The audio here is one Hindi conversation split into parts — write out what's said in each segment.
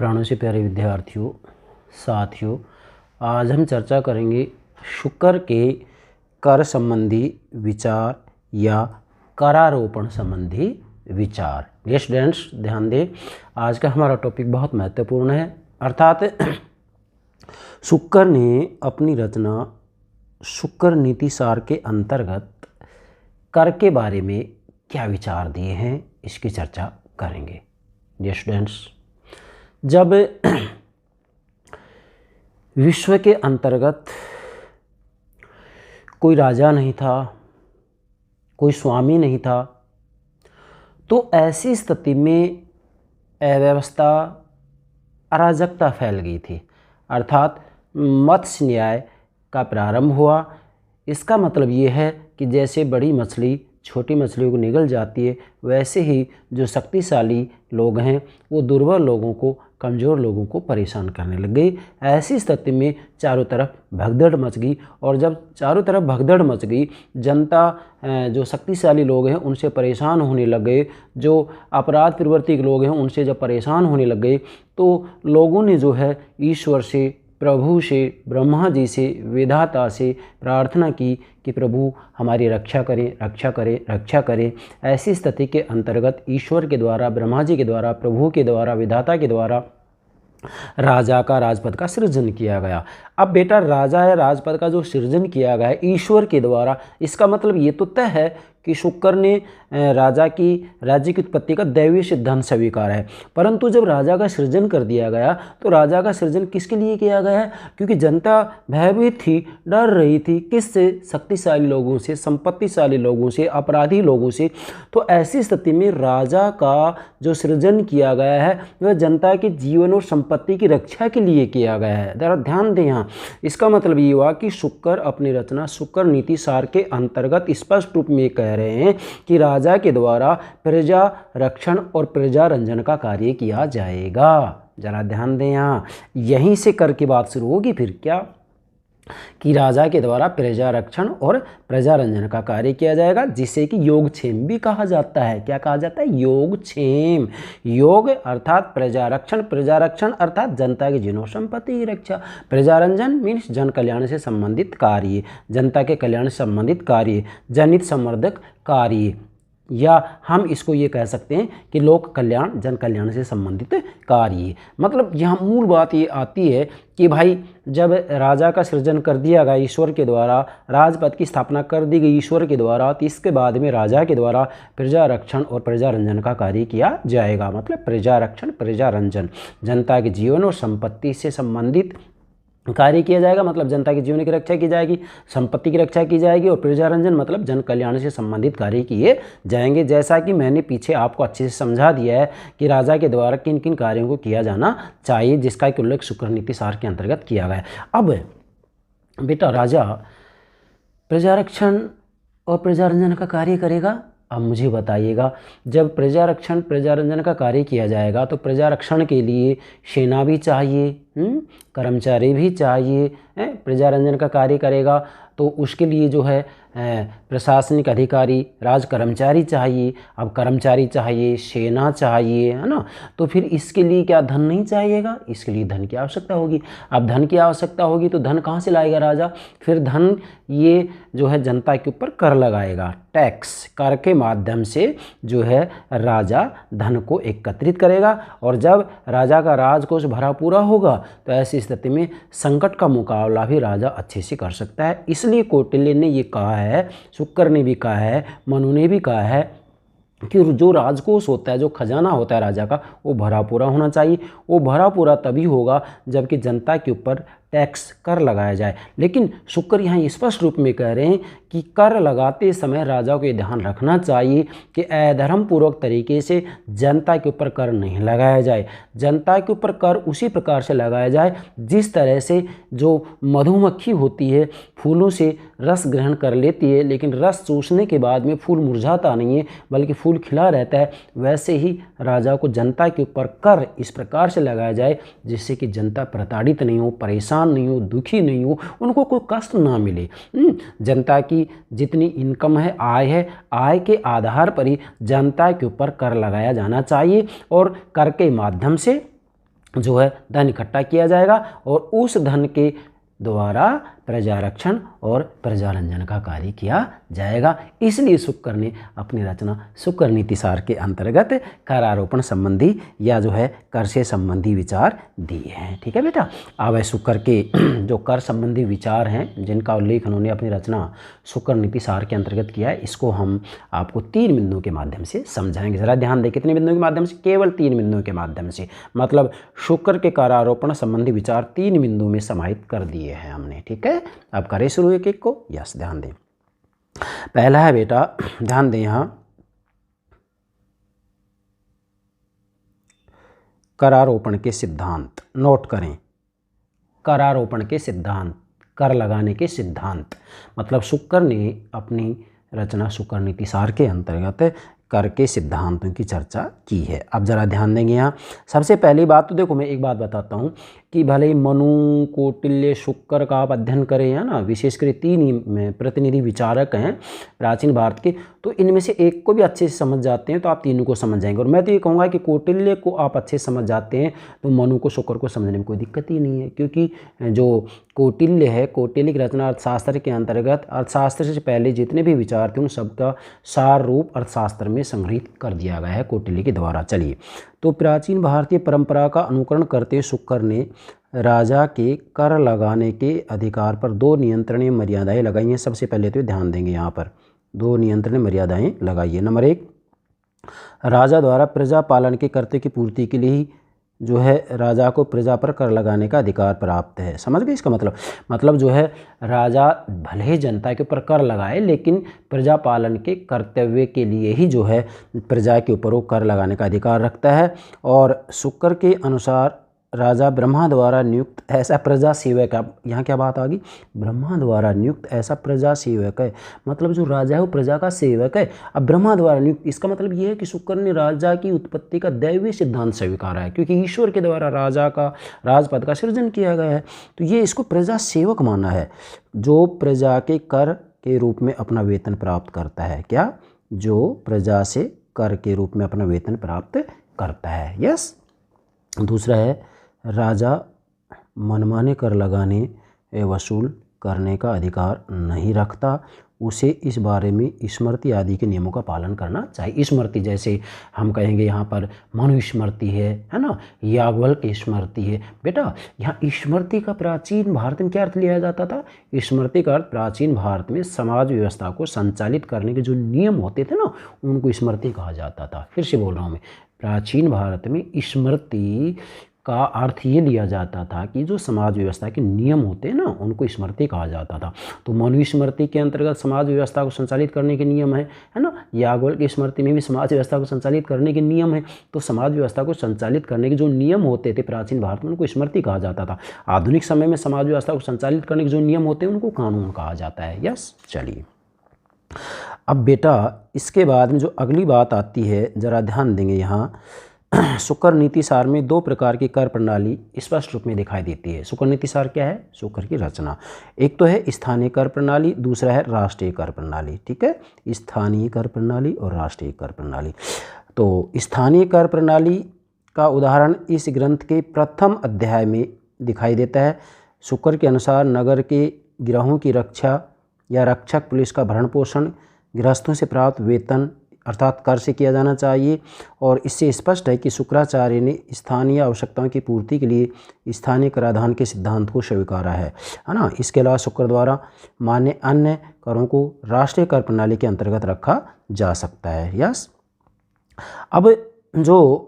प्राणों से प्यारे विद्यार्थियों, साथियों, आज हम चर्चा करेंगे शुक्र के कर संबंधी विचार या करारोपण संबंधी विचार। ये स्टूडेंट्स ध्यान दें, आज का हमारा टॉपिक बहुत महत्वपूर्ण है। अर्थात शुक्र ने अपनी रचना शुक्र नीति सार के अंतर्गत कर के बारे में क्या विचार दिए हैं, इसकी चर्चा करेंगे। ये स्टूडेंट्स, जब विश्व के अंतर्गत कोई राजा नहीं था, कोई स्वामी नहीं था, तो ऐसी स्थिति में अव्यवस्था, अराजकता फैल गई थी। अर्थात मत्स्य न्याय का प्रारंभ हुआ। इसका मतलब ये है कि जैसे बड़ी मछली छोटी मछलियों को निगल जाती है, वैसे ही जो शक्तिशाली लोग हैं वो दुर्बल लोगों को, कमज़ोर लोगों को परेशान करने लग गई। ऐसी स्थिति में चारों तरफ भगदड़ मच गई, और जब चारों तरफ भगदड़ मच गई, जनता जो शक्तिशाली लोग हैं उनसे परेशान होने लग गए, जो अपराध प्रवृत्ति के लोग हैं उनसे जब परेशान होने लग गए, तो लोगों ने जो है ईश्वर से, प्रभु से, ब्रह्मा जी से, विधाता से प्रार्थना की कि प्रभु हमारी रक्षा करें, रक्षा करें, रक्षा करें। ऐसी स्थिति के अंतर्गत ईश्वर के द्वारा, ब्रह्मा जी के द्वारा, प्रभु के द्वारा, विधाता के द्वारा राजा का, राजपद का सृजन किया गया। अब बेटा, राजा या राजपद का जो सृजन किया गया ईश्वर के द्वारा, इसका मतलब ये तो तय है कि शुक्र ने राज्य की उत्पत्ति का दैवीय सिद्धांत स्वीकार है। परंतु जब राजा का सृजन कर दिया गया, तो राजा का सृजन किसके लिए किया गया है? क्योंकि जनता भयभीत थी, डर रही थी। किससे? शक्तिशाली लोगों से, संपत्तिशाली लोगों से, अपराधी लोगों से। तो ऐसी स्थिति में राजा का जो सृजन किया गया है वह जनता के जीवन और संपत्ति की रक्षा के लिए किया गया है। जरा ध्यान दें यहाँ, इसका मतलब ये हुआ कि शुक्र अपनी रचना शुक्र नीति सार के अंतर्गत स्पष्ट रूप में कह रहे हैं कि राजा के द्वारा प्रजा रक्षण और प्रजा रंजन का कार्य किया जाएगा। जरा ध्यान दें यहाँ, यहीं से कर की बात शुरू होगी। फिर क्या कि राजा के द्वारा प्रजा रक्षण और प्रजा रंजन का कार्य किया जाएगा, जिसे कि योगक्षेम भी कहा जाता है। क्या कहा जाता है? योगक्षेम। योग अर्थात प्रजा रक्षण अर्थात जनता की जीवन संपत्ति की रक्षा। प्रजा रंजन मीन्स जन कल्याण से संबंधित कार्य, जनता के कल्याण से संबंधित कार्य, जनहित संवर्धक कार्य, या हम इसको ये कह सकते हैं कि लोक कल्याण, जन कल्याण से संबंधित कार्य। मतलब यहाँ मूल बात ये आती है कि भाई, जब राजा का सृजन कर दिया गया ईश्वर के द्वारा, राजपद की स्थापना कर दी गई ईश्वर के द्वारा, तो इसके बाद में राजा के द्वारा प्रजा रक्षण और प्रजा रंजन का कार्य किया जाएगा। मतलब प्रजा रक्षण, प्रजा रंजन, जनता के जीवन और संपत्ति से संबंधित कार्य किया जाएगा। मतलब जनता के जीवन की रक्षा की जाएगी, संपत्ति की रक्षा की जाएगी, और प्रजारंजन मतलब जन कल्याण से संबंधित कार्य किए जाएंगे। जैसा कि मैंने पीछे आपको अच्छे से समझा दिया है कि राजा के द्वारा किन किन कार्यों को किया जाना चाहिए, जिसका कि उल्लेख शुक्र नीति सार के अंतर्गत किया गया है। अब बेटा, राजा प्रजारक्षण और प्रजारंजन का कार्य करेगा। अब मुझे बताइएगा, जब प्रजा रक्षण प्रजारंजन का कार्य किया जाएगा तो प्रजा रक्षण के लिए सेना भी चाहिए, कर्मचारी भी चाहिए। प्रजारंजन का कार्य करेगा तो उसके लिए जो है प्रशासनिक अधिकारी, राज कर्मचारी चाहिए। अब कर्मचारी चाहिए, सेना चाहिए, है ना। तो फिर इसके लिए क्या धन नहीं चाहिएगा? इसके लिए धन की आवश्यकता होगी। अब धन की आवश्यकता होगी तो धन कहाँ से लाएगा राजा? फिर धन ये जो है जनता के ऊपर कर लगाएगा, टैक्स। कर के माध्यम से जो है राजा धन को एकत्रित करेगा, और जब राजा का राजकोष भरा पूरा होगा तो ऐसी स्थिति में संकट का मुकाबला भी राजा अच्छे से कर सकता है। इसलिए कौटिल्य ने ये कहा है, शुक्र ने भी कहा है, मनु ने भी कहा है कि जो राजकोष होता है, जो खजाना होता है राजा का, वो भरा पूरा होना चाहिए। वो भरा पूरा तभी होगा जबकि जनता के ऊपर टैक्स, कर लगाया जाए। लेकिन शुक्र यहाँ स्पष्ट रूप में कह रहे हैं कि कर लगाते समय राजा को ये ध्यान रखना चाहिए कि अधर्म पूर्वक तरीके से जनता के ऊपर कर नहीं लगाया जाए। जनता के ऊपर कर उसी प्रकार से लगाया जाए जिस तरह से जो मधुमक्खी होती है फूलों से रस ग्रहण कर लेती है, लेकिन रस चूसने के बाद में फूल मुरझाता नहीं है बल्कि फूल खिला रहता है, वैसे ही राजा को जनता के ऊपर कर इस प्रकार से लगाया जाए जिससे कि जनता प्रताड़ित नहीं हो, परेशान नहीं हो, दुखी नहीं हो, उनको कोई कष्ट ना मिले। जनता की जितनी इनकम है, आय के आधार पर ही जनता के ऊपर कर लगाया जाना चाहिए, और कर के माध्यम से जो है धन इकट्ठा किया जाएगा और उस धन के द्वारा प्रजारक्षण और प्रजारंजन का कार्य किया जाएगा। इसलिए शुक्र ने अपनी रचना शुक्र नीतिसार के अंतर्गत कर आरोपण संबंधी या जो है कर से संबंधी विचार दिए हैं। ठीक है बेटा। अब शुक्र के जो कर संबंधी विचार हैं जिनका उल्लेख उन्होंने अपनी रचना शुक्र नीतिसार के अंतर्गत किया है, इसको हम आपको 3 बिंदुओं के माध्यम से समझाएंगे। जरा ध्यान दें, कितने बिंदुओं के माध्यम से? केवल 3 बिंदुओं के माध्यम से। मतलब शुक्र के कर आरोपण संबंधी विचार 3 बिंदुओं में समाहित कर दिए हैं हमने। ठीक है। अब करें शुरू एक एक को। यस, ध्यान दें। पहला है बेटा, ध्यान दें यहां करारोपण के सिद्धांत। नोट करें, करारोपण के सिद्धांत, कर लगाने के सिद्धांत। मतलब शुक्र ने अपनी रचना शुक्र नीतिसार के अंतर्गत कर के सिद्धांतों की चर्चा की है। अब जरा ध्यान देंगे यहाँ। सबसे पहली बात तो देखो, मैं एक बात बताता हूँ कि भले ही मनु, कौटिल्य, शुक्र का आप अध्ययन करें, है ना, विशेषकर 3 ही प्रतिनिधि विचारक हैं प्राचीन भारत के, तो इनमें से एक को भी अच्छे से समझ जाते हैं तो आप तीनों को समझ जाएंगे। और मैं तो ये कहूँगा कि कौटिल्य को आप अच्छे से समझ जाते हैं तो मनु को, शुक्र को समझने में कोई दिक्कत ही नहीं है, क्योंकि जो कौटिल्य है, कौटिल्य की रचना अर्थशास्त्र के अंतर्गत अर्थशास्त्र से पहले जितने भी विचार थे उन सबका सार रूप अर्थशास्त्र में संग्रहित कर दिया गया है कौटिल्य के द्वारा। चलिए, तो प्राचीन भारतीय परंपरा का अनुकरण करते शुक्र ने राजा के कर लगाने के अधिकार पर 2 नियंत्रणीय मर्यादाएं लगाई हैं। सबसे पहले तो ध्यान देंगे यहाँ पर 2 नियंत्रणीय मर्यादाएं लगाई है। नंबर 1, राजा द्वारा प्रजा पालन के कर्तव्य की पूर्ति के लिए ही जो है राजा को प्रजा पर कर लगाने का अधिकार प्राप्त है। समझ गए इसका मतलब जो है राजा भले ही जनता के ऊपर कर लगाए लेकिन प्रजा पालन के कर्तव्य के लिए ही जो है प्रजा के ऊपर वो कर लगाने का अधिकार रखता है। और शुक्र के अनुसार राजा ब्रह्मा द्वारा नियुक्त ऐसा प्रजा सेवक है। यहाँ क्या बात आ गई? ब्रह्मा द्वारा नियुक्त ऐसा प्रजा सेवक है। मतलब जो राजा है वो प्रजा का सेवक है। अब ब्रह्मा द्वारा नियुक्त, इसका मतलब ये है कि शुक्र ने राजा की उत्पत्ति का दैवीय सिद्धांत स्वीकारा है, क्योंकि ईश्वर के द्वारा राजा का राजपद का सृजन किया गया है। तो ये इसको प्रजा सेवक माना है, जो प्रजा के कर के रूप में अपना वेतन प्राप्त करता है। क्या? जो प्रजा से कर के रूप में अपना वेतन प्राप्त करता है। यस। दूसरा है, राजा मनमाने कर लगाने वसूल करने का अधिकार नहीं रखता, उसे इस बारे में स्मृति आदि के नियमों का पालन करना चाहिए। स्मृति जैसे हम कहेंगे यहाँ पर मनु स्मृति है ना, याज्ञवल्क्य की स्मृति है। बेटा यहाँ स्मृति का प्राचीन भारत में क्या अर्थ लिया जाता था? स्मृति का अर्थ प्राचीन भारत में समाज व्यवस्था को संचालित करने के जो नियम होते थे ना, उनको स्मृति कहा जाता था। फिर से बोल रहा हूँ मैं, प्राचीन भारत में स्मृति का अर्थ ये लिया जाता था कि जो समाज व्यवस्था के नियम होते हैं ना, उनको स्मृति कहा जाता था। तो मनु स्मृति के अंतर्गत समाज व्यवस्था को संचालित करने के नियम है ना। याज्ञवल्क्य की स्मृति में भी समाज व्यवस्था को संचालित करने के नियम है। तो समाज व्यवस्था को संचालित करने के जो नियम होते थे प्राचीन भारत में, उनको स्मृति कहा जाता था। आधुनिक समय में समाज व्यवस्था को संचालित करने के जो नियम होते हैं उनको कानून कहा जाता है। यस। चलिए, अब बेटा इसके बाद में जो अगली बात आती है, जरा ध्यान देंगे यहाँ। शुक्र नीतिसार में 2 प्रकार की कर प्रणाली स्पष्ट रूप में दिखाई देती है। शुक्र नीतिसार क्या है? शुक्र की रचना। एक तो है स्थानीय कर प्रणाली, दूसरा है राष्ट्रीय कर प्रणाली। ठीक है, स्थानीय कर प्रणाली और राष्ट्रीय कर प्रणाली। तो स्थानीय कर प्रणाली का उदाहरण इस ग्रंथ के प्रथम अध्याय में दिखाई देता है। शुक्र के अनुसार नगर के गिरोहों की रक्षा या रक्षक पुलिस का भरण पोषण गृहस्थों से प्राप्त वेतन अर्थात कर से किया जाना चाहिए। और इससे स्पष्ट है कि शुक्राचार्य ने स्थानीय आवश्यकताओं की पूर्ति के लिए स्थानीय कराधान के सिद्धांत को स्वीकारा है ना। इसके अलावा शुक्र द्वारा मान्य अन्य करों को राष्ट्रीय कर प्रणाली के अंतर्गत रखा जा सकता है। यस। अब जो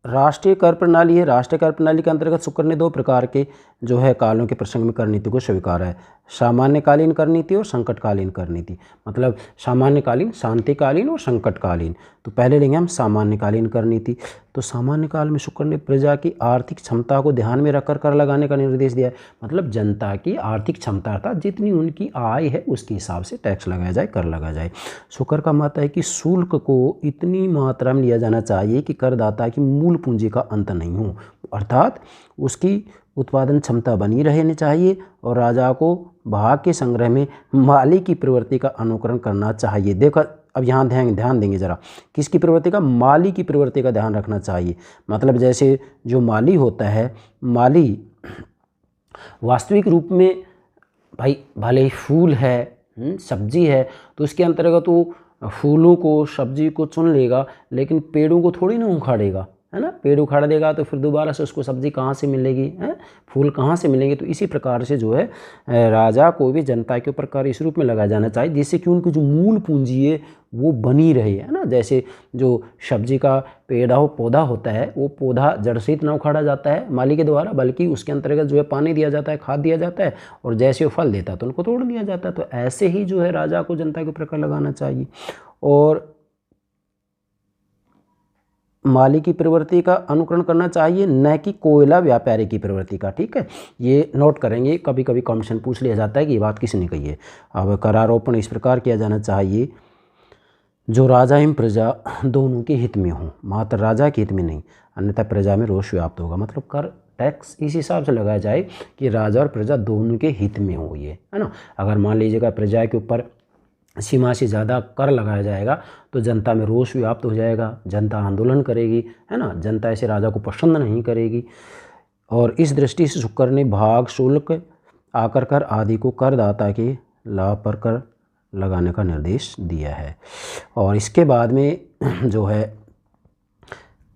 राष्ट्रीय कर प्रणाली है, राष्ट्रीय कर प्रणाली के अंतर्गत शुक्र ने 2 प्रकार के जो है कालों के प्रसंग में कर नीति को स्वीकारा है। सामान्यकालीन कर नीति और संकटकालीन कर नीति। मतलब सामान्यकालीन, शांतिकालीन और संकटकालीन। तो पहले लेंगे हम सामान्यकालीन कर नीति। तो सामान्य काल में शुक्र ने प्रजा की आर्थिक क्षमता को ध्यान में रखकर कर लगाने का निर्देश दिया है। मतलब जनता की आर्थिक क्षमता अर्थात जितनी उनकी आय है उसके हिसाब से टैक्स लगाया जाए, कर लगाया जाए। शुक्र का मत है कि शुल्क को इतनी मात्रा में लिया जाना चाहिए कि करदाता की मूल पूंजी का अंत नहीं हो, अर्थात उसकी उत्पादन क्षमता बनी रहनी चाहिए और राजा को भाग के संग्रह में माली की प्रवृत्ति का अनुकरण करना चाहिए। देखो अब यहाँ ध्यान देंगे ज़रा, किसकी प्रवृत्ति का, माली की प्रवृत्ति का ध्यान रखना चाहिए। मतलब जैसे जो माली होता है, माली वास्तविक रूप में भाई भले ही फूल है, सब्जी है, तो उसके अंतर्गत वो फूलों को सब्जी को चुन लेगा, लेकिन पेड़ों को थोड़ी ना उखाड़ेगा, है ना। पेड़ उखाड़ देगा तो फिर दोबारा से उसको सब्जी कहाँ से मिलेगी, है, फूल कहाँ से मिलेंगे। तो इसी प्रकार से जो है राजा को भी जनता के ऊपर कर इस रूप में लगाया जाना चाहिए जिससे कि उनकी जो मूल पूंजी है वो बनी रहे, है ना। जैसे जो सब्जी का पौधा होता है, वो पौधा जड़ सहित ना उखाड़ा जाता है माली के द्वारा, बल्कि उसके अंतर्गत जो है पानी दिया जाता है, खाद दिया जाता है, और जैसे वो फल देता है तो उनको तोड़ दिया जाता है। तो ऐसे ही जो है राजा को जनता के ऊपर कर लगाना चाहिए। और माली की प्रवृत्ति का अनुकरण करना चाहिए, न कि कोयला व्यापारी की प्रवृत्ति का। ठीक है, ये नोट करेंगे, कभी कभी कमीशन पूछ लिया जाता है कि ये बात किसने कही है। अब करारोपण इस प्रकार किया जाना चाहिए जो राजा एवं प्रजा दोनों के हित में हो, मात्र राजा के हित में नहीं, अन्यथा प्रजा में रोष व्याप्त होगा। मतलब कर टैक्स इस हिसाब से लगाया जाए कि राजा और प्रजा दोनों के हित में हो, ये है ना। अगर मान लीजिएगा प्रजा के ऊपर सीमा से ज़्यादा कर लगाया जाएगा तो जनता में रोष व्याप्त हो जाएगा, जनता आंदोलन करेगी, है ना। जनता ऐसे राजा को पसंद नहीं करेगी। और इस दृष्टि से शुक्र ने भाग, शुल्क, आकर कर आदि को करदाता के लाभ पर कर लगाने का निर्देश दिया है। और इसके बाद में जो है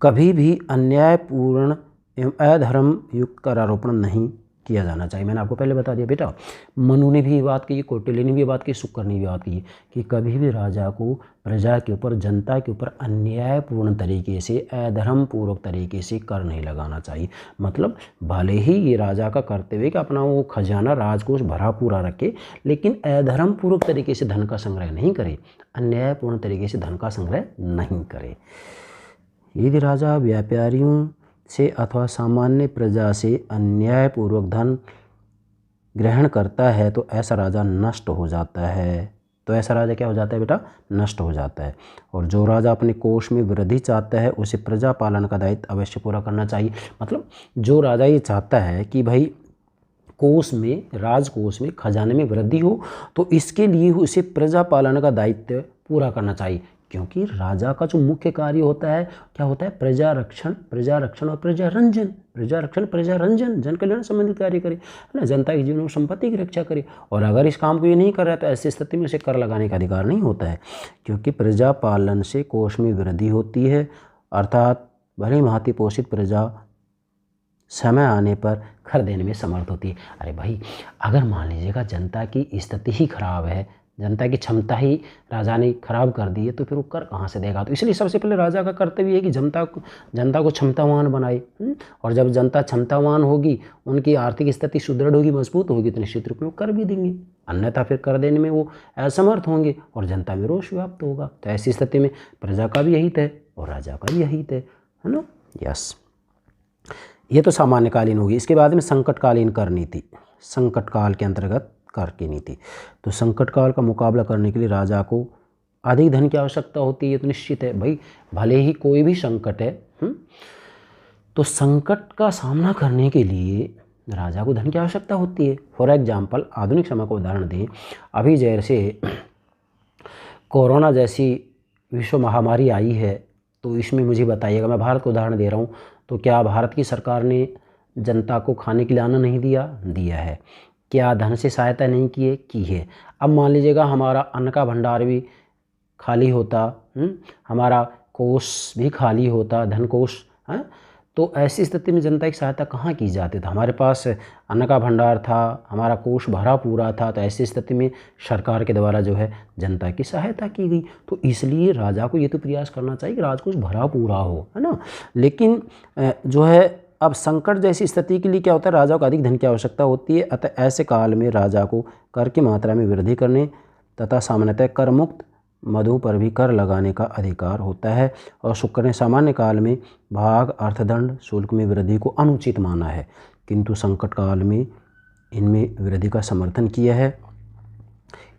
कभी भी अन्यायपूर्ण एवं अधर्म युक्त करारोपण नहीं किया जाना चाहिए। मैंने आपको पहले बता दिया बेटा, मनु ने भी ये बात की, कौटिल्य ने भी ये बात की, शुक्र ने भी बात की कि कभी भी राजा को प्रजा के ऊपर, जनता के ऊपर अन्यायपूर्ण तरीके से, अधर्म पूर्वक तरीके से कर नहीं लगाना चाहिए। मतलब भले ही ये राजा का कर्तव्य कि अपना वो खजाना राजकोष भरा पूरा रखे, लेकिन अधर्म पूर्वक तरीके से धन का संग्रह नहीं करे, अन्यायपूर्ण तरीके से धन का संग्रह नहीं करे। यदि राजा व्यापारियों से अथवा सामान्य प्रजा से अन्यायपूर्वक धन ग्रहण करता है तो ऐसा राजा नष्ट हो जाता है। तो ऐसा राजा क्या हो जाता है बेटा, नष्ट हो जाता है। और जो राजा अपने कोष में वृद्धि चाहता है उसे प्रजा पालन का दायित्व अवश्य पूरा करना चाहिए। मतलब जो राजा ये चाहता है कि भाई कोष में, राजकोष में, खजाने में वृद्धि हो, तो इसके लिए उसे प्रजा पालन का दायित्व पूरा करना चाहिए। क्योंकि राजा का जो मुख्य कार्य होता है क्या होता है, प्रजा रक्षण और प्रजा रंजन। प्रजा रक्षण, प्रजा रंजन, जन कल्याण संबंधित कार्य करे, है ना, जनता के जीवन और संपत्ति की रक्षा करे। और अगर इस काम को ये नहीं कर रहा है तो ऐसी स्थिति में उसे कर लगाने का अधिकार नहीं होता है। क्योंकि प्रजा पालन से कोष में वृद्धि होती है, अर्थात भली भांति पोषित प्रजा समय आने पर कर देने में समर्थ होती है। अरे भाई, अगर मान लीजिएगा जनता की स्थिति ही खराब है, जनता की क्षमता ही राजा ने खराब कर दी है, तो फिर वो कर कहाँ से देगा। तो इसलिए सबसे पहले राजा का कर्तव्य है कि जनता को क्षमतावान बनाए। और जब जनता क्षमतावान होगी, उनकी आर्थिक स्थिति सुदृढ़ होगी, मजबूत होगी, तो निश्चित रूप में वो कर भी देंगे। अन्यथा फिर कर देने में वो असमर्थ होंगे और जनता में रोष व्याप्त होगा। तो ऐसी स्थिति में प्रजा का भी यही है और राजा का भी यही है ना। यस, ये तो सामान्यकालीन होगी। इसके बाद में संकटकालीन कर नीति, संकट काल के अंतर्गत कर की नीति। तो संकट काल का मुकाबला करने के लिए राजा को अधिक धन की आवश्यकता होती है। ये तो निश्चित है भाई, भले ही कोई भी संकट है, तो संकट का सामना करने के लिए राजा को धन की आवश्यकता होती है। फॉर एग्जाम्पल, आधुनिक समय को उदाहरण दें, अभी जैसे कोरोना जैसी विश्व महामारी आई है, तो इसमें मुझे बताइएगा, मैं भारत को उदाहरण दे रहा हूँ, तो क्या भारत की सरकार ने जनता को खाने के लिए अन्न नहीं दिया? दिया है। क्या धन से सहायता नहीं की है। अब मान लीजिएगा हमारा अन्न का भंडार भी खाली होता, हमारा कोष भी खाली होता, धन कोष, तो ऐसी स्थिति में जनता की सहायता कहाँ की जाती थी। हमारे पास अन्न का भंडार था, हमारा कोष भरा पूरा था, तो ऐसी स्थिति में सरकार के द्वारा जो है जनता की सहायता की गई। तो इसलिए राजा को ये तो प्रयास करना चाहिए कि राजकोष भरा पूरा हो, है ना। लेकिन जो है अब संकट जैसी स्थिति के लिए क्या होता है, राजा को अधिक धन की आवश्यकता होती है। अतः ऐसे काल में राजा को कर की मात्रा में वृद्धि करने तथा सामान्यतः कर मुक्त मधु पर भी कर लगाने का अधिकार होता है। और शुक्र ने सामान्य काल में भाग, अर्थदंड, शुल्क में वृद्धि को अनुचित माना है, किंतु संकट काल में इनमें वृद्धि का समर्थन किया है।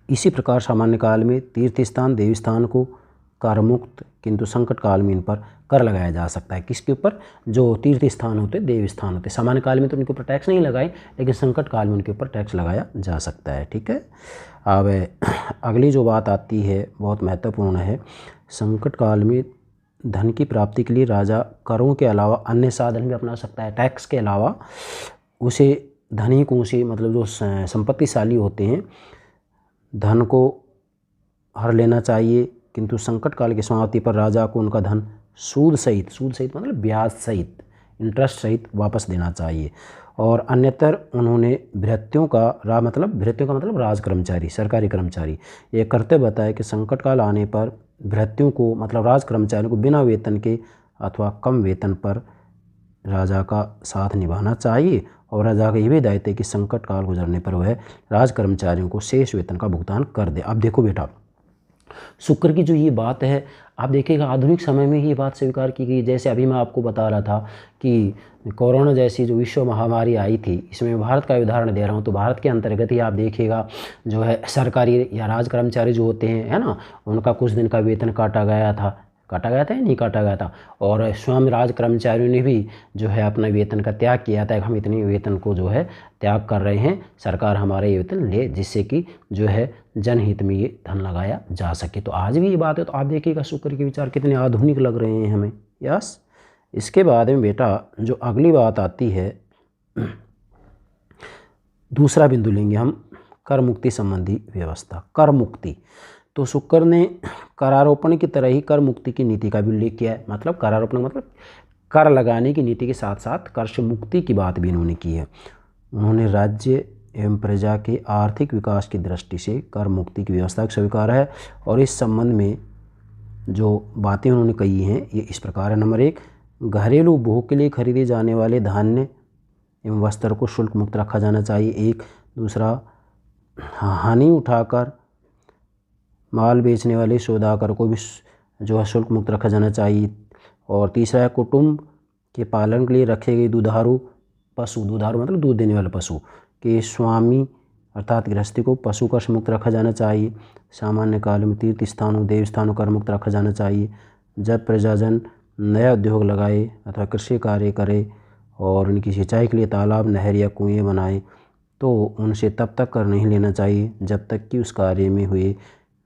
इसी प्रकार सामान्य काल में तीर्थ स्थान, देवी स्थान को कर मुक्त, किंतु संकट काल में इन पर कर लगाया जा सकता है। किसके ऊपर? जो तीर्थ स्थान होते, देव स्थान होते। सामान्य काल में तो उनके ऊपर टैक्स नहीं लगाए, लेकिन संकट काल में उनके ऊपर टैक्स लगाया जा सकता है। ठीक है। अब अगली जो बात आती है बहुत महत्वपूर्ण है। संकट काल में धन की प्राप्ति के लिए राजा करों के अलावा अन्य साधन भी अपना सकता है। टैक्स के अलावा उसे धनिकों से, मतलब जो संपत्तिशाली होते हैं, धन को हर लेना चाहिए, किंतु संकट काल की समाप्ति पर राजा को उनका धन सूद सहित मतलब ब्याज सहित, इंटरेस्ट सहित वापस देना चाहिए। और अन्यतर उन्होंने भृत्यों का मतलब राज कर्मचारी, सरकारी कर्मचारी, ये कर्तव्य बताया कि संकट काल आने पर भृत्यों को मतलब राज कर्मचारियों को बिना वेतन के अथवा कम वेतन पर राजा का साथ निभाना चाहिए। और राजा का ये भी दायित्व है कि संकट काल गुजरने पर वह राज कर्मचारियों को शेष वेतन का भुगतान कर दे। अब देखो बेटा, शुक्र की जो ये बात है, आप देखिएगा आधुनिक समय में ये बात स्वीकार की गई। जैसे अभी मैं आपको बता रहा था कि कोरोना जैसी जो विश्व महामारी आई थी, इसमें भारत का उदाहरण दे रहा हूँ, तो भारत के अंतर्गत ही आप देखिएगा जो है सरकारी या राज कर्मचारी जो होते हैं, है ना, उनका कुछ दिन का वेतन काटा गया था या नहीं काटा गया था। और स्वयं राज कर्मचारियों ने भी जो है अपना वेतन का त्याग किया था कि हम इतने वेतन को जो है त्याग कर रहे हैं, सरकार हमारे वेतन ले, जिससे कि जो है जनहित में ये धन लगाया जा सके। तो आज भी ये बात है। तो आप देखिएगा शुक्र के विचार कितने आधुनिक लग रहे हैं हमें। यस। इसके बाद में बेटा जो अगली बात आती है, दूसरा बिंदु लेंगे हम, कर मुक्ति संबंधी व्यवस्था। कर मुक्ति, तो शुक्र ने करारोपण की तरह ही कर मुक्ति की नीति का भी उल्लेख किया है। मतलब करारोपण मतलब कर लगाने की नीति के साथ साथ कर से मुक्ति की बात भी इन्होंने की है। उन्होंने राज्य एवं प्रजा के आर्थिक विकास की दृष्टि से कर मुक्ति की व्यवस्था को स्वीकारा है। और इस संबंध में जो बातें उन्होंने कही हैं ये इस प्रकार है। नंबर 1, घरेलू उपभोग के लिए खरीदे जाने वाले धान्य एवं वस्त्र को शुल्क मुक्त रखा जाना चाहिए। एक दूसरा, हानि उठाकर माल बेचने वाले सौदागर को भी जो है शुल्क मुक्त रखा जाना चाहिए। और तीसरा है, कुटुंब के पालन के लिए रखे गए दुधारू पशु, दुधारू मतलब दूध देने वाले पशु के स्वामी अर्थात गृहस्थी को पशु कर से मुक्त रखा जाना चाहिए। सामान्य काल में तीर्थ स्थानों, देव स्थानों कर मुक्त रखा जाना चाहिए। जब प्रजाजन नया उद्योग लगाए अथवा कृषि कार्य करे और उनकी सिंचाई के लिए तालाब, नहर या कुएँ बनाए तो उनसे तब तक कर नहीं लेना चाहिए जब तक कि उस कार्य में हुए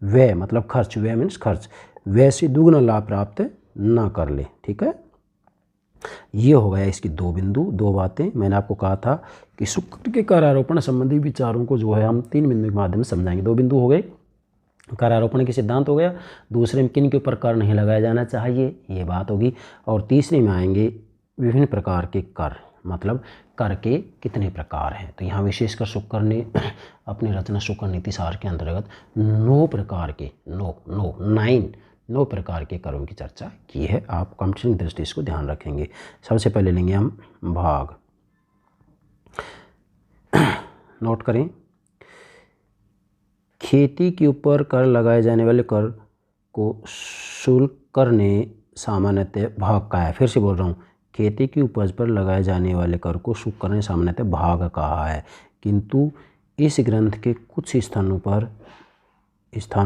व्यय मतलब खर्च, व्यय मीन्स खर्च, व्यय से दुगना लाभ प्राप्त ना कर ले। ठीक है। ये हो गया इसकी दो बिंदु, दो बातें। मैंने आपको कहा था कि शुक्र के करारोपण संबंधी विचारों को जो है हम 3 बिंदु के माध्यम से समझाएंगे। 2 बिंदु हो गए, करारोपण के सिद्धांत हो गया, दूसरे में किन के ऊपर कर नहीं लगाया जाना चाहिए ये बात होगी, और तीसरे में आएंगे विभिन्न प्रकार के कर, मतलब कर के कितने प्रकार हैं। तो यहाँ विशेषकर शुक्र ने अपनी रचना शुक्र नीति सार के अंतर्गत 9 प्रकार के 9 प्रकार के करों की चर्चा की है। आप कंपटीशन दृष्टि इसको ध्यान रखेंगे। सबसे पहले लेंगे हम भाग। नोट करें, खेती के ऊपर कर लगाए जाने वाले कर को शुक्र ने सामान्यतः भाग कहा है। फिर से बोल रहा हूँ, खेती की उपज पर लगाए जाने वाले कर को शुक्र ने सामान्यतः भाग कहा है, किंतु इस ग्रंथ के कुछ स्थानों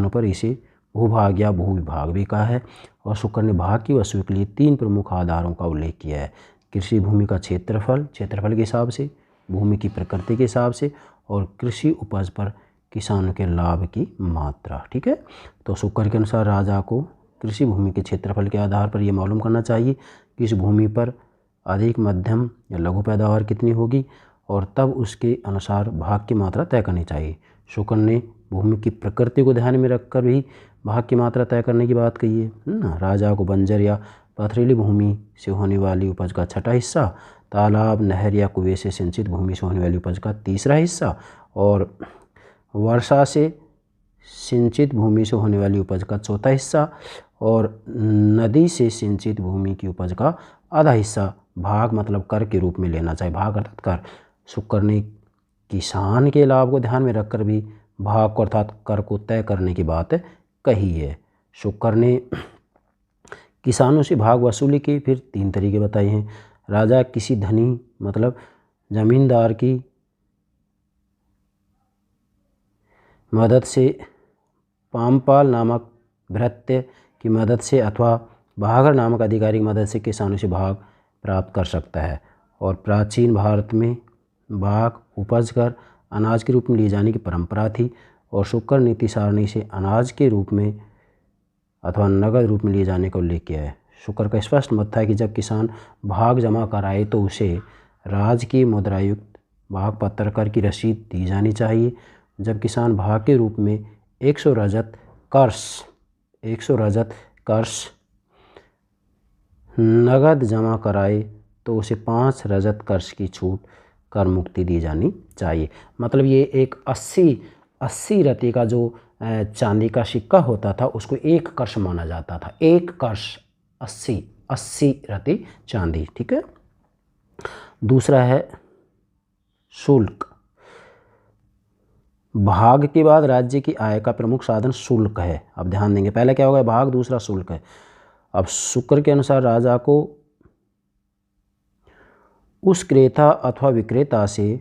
पर इसे भूभाग या भूविभाग भी कहा है। और शुक्र ने भाग की वस्तु के लिए 3 प्रमुख आधारों का उल्लेख किया है। कृषि भूमि का क्षेत्रफल के हिसाब से, भूमि की प्रकृति के हिसाब से, और कृषि उपज पर किसानों के लाभ की मात्रा। ठीक है। तो शुक्र के अनुसार राजा को कृषि भूमि के क्षेत्रफल के आधार पर यह मालूम करना चाहिए कि इस भूमि पर अधिक, मध्यम या लघु पैदावार कितनी होगी, और तब उसके अनुसार भाग की मात्रा तय करनी चाहिए। शुक्र ने भूमि की प्रकृति को ध्यान में रखकर भी भाग की मात्रा तय करने की बात कही है ना। राजा को बंजर या पथरीली भूमि से होने वाली उपज का 6ठा हिस्सा, तालाब, नहर या कुएं से सिंचित भूमि से होने वाली उपज का 3रा हिस्सा, और वर्षा से सिंचित भूमि से होने वाली उपज का 4था हिस्सा, और नदी से सिंचित भूमि की उपज का आधा हिस्सा भाग मतलब कर के रूप में लेना चाहिए। भाग अर्थात कर। शुक्र ने किसान के लाभ को ध्यान में रखकर भी भाग को अर्थात कर को तय करने की बात कही है। शुक्र ने किसानों से भाग वसूली के फिर 3 तरीके बताए हैं। राजा किसी धनी मतलब जमींदार की मदद से पामपाल नामक भृत्य की मदद से अथवा भागर नामक अधिकारी की मदद से किसान उसे भाग प्राप्त कर सकता है। और प्राचीन भारत में भाग उपज कर अनाज के रूप में लिए जाने की परंपरा थी और शुक्र नीति सारणी से अनाज के रूप में अथवा नगद रूप में लिए जाने का उल्लेख किया है। शुक्र का स्पष्ट मत था कि जब किसान भाग जमा कराए तो उसे राजकीय मुद्रायुक्त भाग पत्र कर की रसीद दी जानी चाहिए। जब किसान भाग के रूप में 100 रजत कर्ष नगद जमा कराए तो उसे 5 रजत कर्ष की छूट कर मुक्ति दी जानी चाहिए। मतलब ये एक 80 रति का जो चांदी का सिक्का होता था उसको 1 कर्ष माना जाता था। 1 कर्ष 80 रति चांदी। ठीक है। दूसरा है शुल्क। भाग के बाद राज्य की आय का प्रमुख साधन शुल्क है। अब ध्यान देंगे, पहले क्या होगा, भाग, दूसरा शुल्क है। अब शुक्र के अनुसार राजा को उस क्रेता अथवा विक्रेता से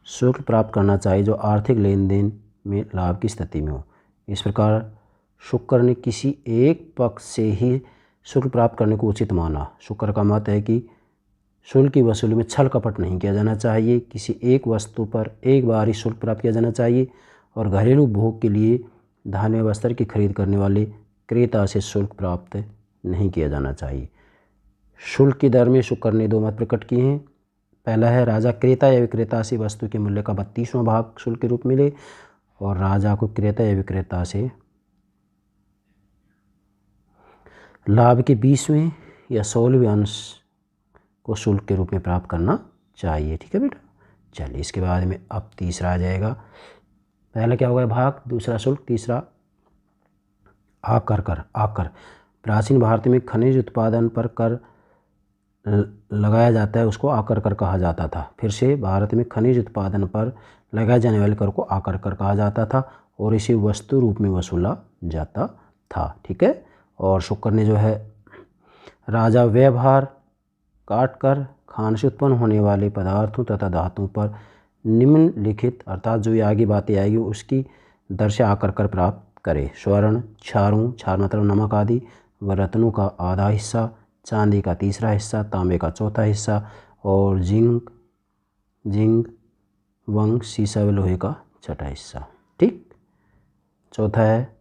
शुल्क प्राप्त करना चाहिए जो आर्थिक लेन देन में लाभ की स्थिति में हो। इस प्रकार शुक्र ने किसी एक पक्ष से ही शुल्क प्राप्त करने को उचित माना। शुक्र का मत है कि शुल्क की वसूली में छल कपट नहीं किया जाना चाहिए। किसी एक वस्तु पर एक बार ही शुल्क प्राप्त किया जाना चाहिए और घरेलू भोग के लिए धान्य वस्त्र की खरीद करने वाले क्रेता से शुल्क प्राप्त नहीं किया जाना चाहिए। शुल्क की दर में शुक्र ने 2 मत प्रकट किए हैं। पहला है राजा क्रेता या विक्रेता से वस्तु के मूल्य का 32वां भाग शुल्क के रूप में ले और राजा को क्रेता या विक्रेता से लाभ के 20वें या 16वें अंश को शुल्क के रूप में प्राप्त करना चाहिए। ठीक है बेटा। चलिए इसके बाद में अब तीसरा आ जाएगा। पहला क्या होगा, भाग, दूसरा शुल्क, तीसरा आकर। प्राचीन भारत में खनिज उत्पादन पर कर लगाया जाता है, उसको आकर कर कहा जाता था। फिर से भारत में खनिज उत्पादन पर लगाए जाने वाले कर को आकर कर कहा जाता था और इसे वस्तु रूप में वसूला जाता था। ठीक है। और शुक्र ने जो है राजा व्यवहार काट कर खान से उत्पन्न होने वाले पदार्थों तथा धातुओं पर निम्नलिखित अर्थात जो ये आगे बातें आएगी उसकी दर से आकर कर प्राप्त करे। स्वर्ण, क्षार मतलब नमक आदि व रत्नों का आधा हिस्सा, चांदी का तीसरा हिस्सा, तांबे का चौथा हिस्सा और जिंक, वंग, सीसा व लोहे का छठा हिस्सा। ठीक। चौथा है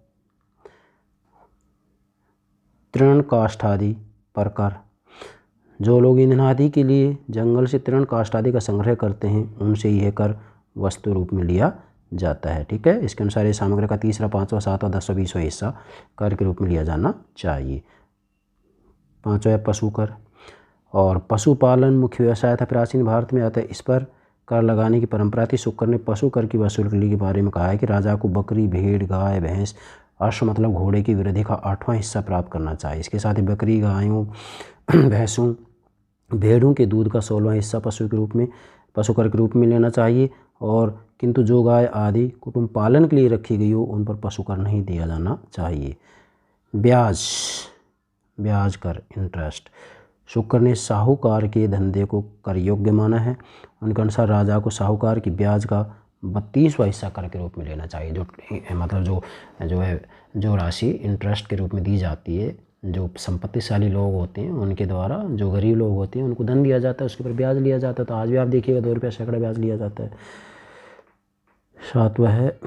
तृण काष्ठ आदि पर कर। जो लोग ईंधन आदि के लिए जंगल से तृण काष्ठ आदि का संग्रह करते हैं उनसे यह कर वस्तु रूप में लिया जाता है। ठीक है। इसके अनुसार ये सामग्री का तीसरा, 5वां, 7वां, 10वां, 20वां हिस्सा कर के रूप में लिया जाना चाहिए। 5वां है पशु कर। और पशुपालन मुख्य व्यवसाय था प्राचीन भारत में, अतः इस पर कर लगाने की परंपरा थी। शुक्र ने पशु कर की वसूली के बारे में कहा है कि राजा को बकरी, भेड़, गाय, भैंस, अश्व मतलब घोड़े की वृद्धि का 8वां हिस्सा प्राप्त करना चाहिए। इसके साथ ही बकरी, गायों, भैंसों, भेड़ों के दूध का 16वां हिस्सा पशु कर के रूप में लेना चाहिए। और किंतु जो गाय आदि कुटुंब पालन के लिए रखी गई हो उन पर पशु कर नहीं दिया जाना चाहिए। ब्याज कर, इंटरेस्ट। शुक्र ने साहूकार के धंधे को कर योग्य माना है। उनके अनुसार राजा को साहूकार की ब्याज का 32वां हिस्सा कर के रूप में लेना चाहिए। जो राशि इंटरेस्ट के रूप में दी जाती है, जो संपत्तिशाली लोग होते हैं उनके द्वारा जो गरीब लोग होते हैं उनको धन दिया जाता है, उसके ऊपर ब्याज लिया जाता है। तो आज भी आप देखिएगा 2 रुपया सैकड़ा ब्याज लिया जाता है। 7वां है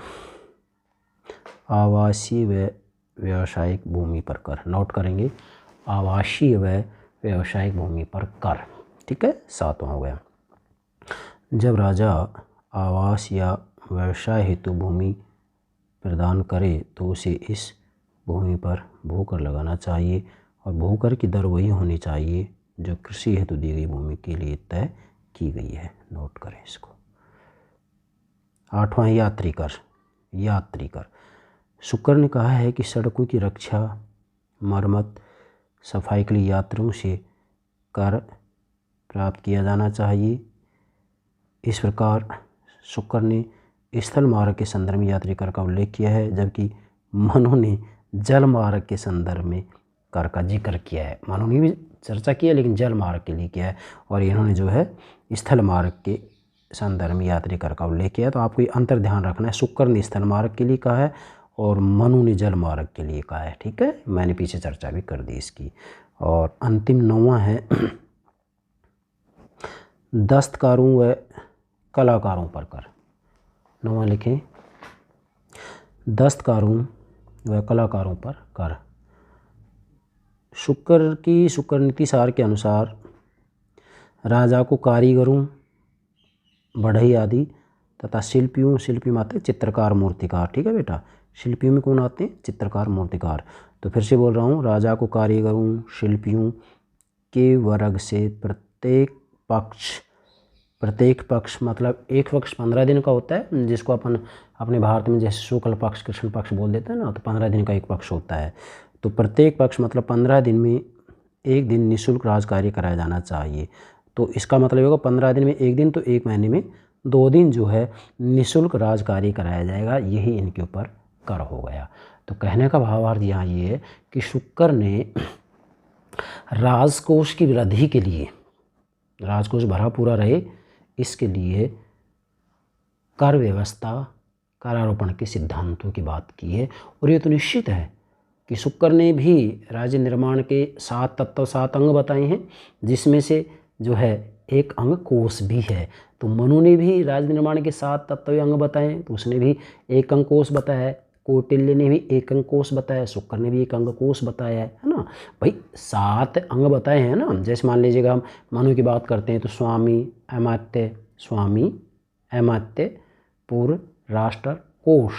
आवासीय व व्यावसायिक भूमि पर कर। नोट करेंगे, आवासीय व व्यावसायिक भूमि पर कर। ठीक है। 7वां हो गया। जब राजा आवास या व्यवसाय हेतु भूमि प्रदान करे तो उसे इस भूमि पर भूकर लगाना चाहिए और भूकर की दर वही होनी चाहिए जो कृषि हेतु दी गई भूमि के लिए तय की गई है। नोट करें इसको। 8वां यात्री कर। शुक्र ने कहा है कि सड़कों की रक्षा, मरम्मत, सफाई के लिए यात्रियों से कर प्राप्त किया जाना चाहिए। इस प्रकार शुक्र ने स्थल मार्ग के संदर्भ में यात्री कर का उल्लेख किया है, जबकि मनु ने जल मार्ग के संदर्भ में कर का जिक्र किया है। मनु ने भी चर्चा की है लेकिन जल मार्ग के लिए किया है और इन्होंने जो है स्थल मार्ग के संदर्भ में यात्री कर का उल्लेख किया है। तो आपको ये अंतर ध्यान रखना है। शुक्र ने स्थल मार्ग के लिए कहा है और मनु ने जल मार्ग के लिए कहा है। ठीक है, मैंने पीछे चर्चा भी कर दी इसकी। और अंतिम 9वां है दस्तकारों व कलाकारों पर कर। 9वां लिखें, दस्तकारों व कलाकारों पर कर। शुक्र की शुक्र नीति सार के अनुसार राजा को कारीगरों, बढ़ई आदि तथा शिल्पियों, शिल्पी माते चित्रकार मूर्तिकार। ठीक है बेटा, शिल्पियों में कौन आते हैं? चित्रकार मूर्तिकार। तो फिर से बोल रहा हूँ, राजा को कारीगरों, शिल्पियों के वर्ग से प्रत्येक पक्ष मतलब एक पक्ष 15 दिन का होता है, जिसको अपन अपने भारत में जैसे शुक्ल पक्ष कृष्ण पक्ष बोल देते हैं ना, तो 15 दिन का एक पक्ष होता है। तो प्रत्येक पक्ष मतलब 15 दिन में एक दिन निःशुल्क राजकार्य कराया जाना चाहिए। तो इसका मतलब होगा 15 दिन में एक दिन, तो एक महीने में 2 दिन जो है निःशुल्क राजकार्य कराया जाएगा। यही इनके ऊपर कर हो गया। तो कहने का भावार्थ यहाँ ये है कि शुक्र ने राजकोष की वृद्धि के लिए, राजकोष भरा पूरा रहे, इसके लिए कर व्यवस्था, करारोपण के सिद्धांतों की बात की है। और ये तो निश्चित है कि शुक्र ने भी राज्य निर्माण के 7 तत्व 7 अंग बताए हैं, जिसमें से जो है एक अंग कोष भी है। तो मनु ने भी राज्य निर्माण के 7 तत्व अंग बताए, तो उसने भी एक अंग कोष बताया है। कौटिल्य ने भी एक अंग कोष बताया, शुक्र ने भी एक अंग कोष बताया है ना भाई। 7 अंग बताए हैं ना। जैसे मान लीजिएगा हम मनु की बात करते हैं तो स्वामी, अमात्य, पूर्व, राष्ट्र, कोष,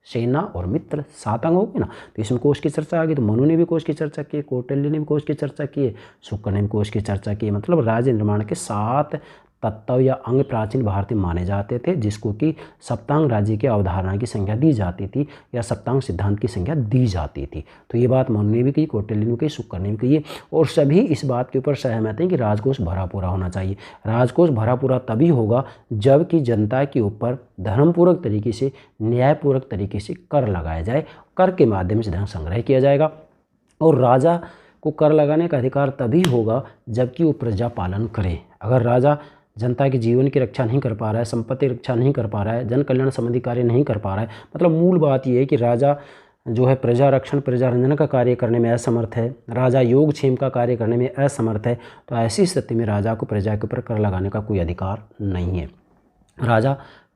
सेना और मित्र, 7 अंग हो गए ना। तो इसमें कोष की चर्चा आ गई। तो मनु ने भी कोष की चर्चा की, कौटिल्य ने भी कोष की चर्चा की, शुक्र ने भी कोष की चर्चा की। मतलब राज्य निर्माण के 7 तत्व या अंग प्राचीन भारतीय माने जाते थे, जिसको कि सप्तांग राज्य की अवधारणा की संज्ञा दी जाती थी या सप्तांग सिद्धांत की संज्ञा दी जाती थी। तो ये बात मनु ने भी कही, कौटिल्य ने भी कही, शुक्र ने भी कही है। और सभी इस बात के ऊपर सहमत हैं कि राजकोष भरा पूरा होना चाहिए। राजकोष भरा पूरा तभी होगा जबकि जनता के ऊपर धर्मपूर्वक तरीके से, न्यायपूर्वक तरीके से कर लगाया जाए। कर के माध्यम से धन संग्रह किया जाएगा। और राजा को कर लगाने का अधिकार तभी होगा जबकि वो प्रजा पालन करे। अगर राजा जनता के जीवन की रक्षा नहीं कर पा रहा है, संपत्ति रक्षा नहीं कर पा रहा है, जन कल्याण संबंधी कार्य नहीं कर पा रहा है, मतलब मूल बात यह है कि राजा जो है प्रजा रक्षण, प्रजा रंजन का कार्य करने में असमर्थ है, राजा योगक्षेम का कार्य करने में असमर्थ है, तो ऐसी स्थिति में राजा को प्रजा के ऊपर कर लगाने का कोई अधिकार नहीं है। राजा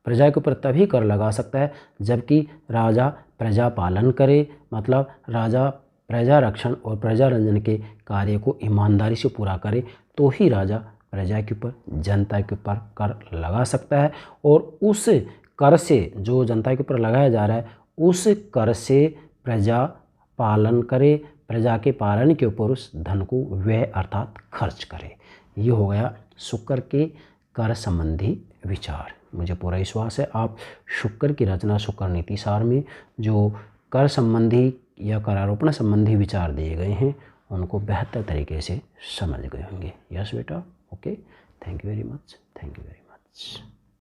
प्रजा के ऊपर तभी कर लगा सकता है जबकि राजा प्रजा पालन करे, मतलब राजा प्रजा रक्षण और प्रजा रंजन के कार्य को ईमानदारी से पूरा करे, तो ही राजा प्रजा के ऊपर, जनता के ऊपर कर लगा सकता है। और उस कर से जो जनता के ऊपर लगाया जा रहा है, उस कर से प्रजा पालन करे, प्रजा के पालन के ऊपर उस धन को व्यय अर्थात खर्च करे। ये हो गया शुक्र के कर संबंधी विचार। मुझे पूरा विश्वास है आप शुक्र की रचना शुक्र नीति सार में जो कर संबंधी या करारोपण संबंधी विचार दिए गए हैं उनको बेहतर तरीके से समझ गए होंगे। यस बेटा, okay, thank you very much, thank you very much.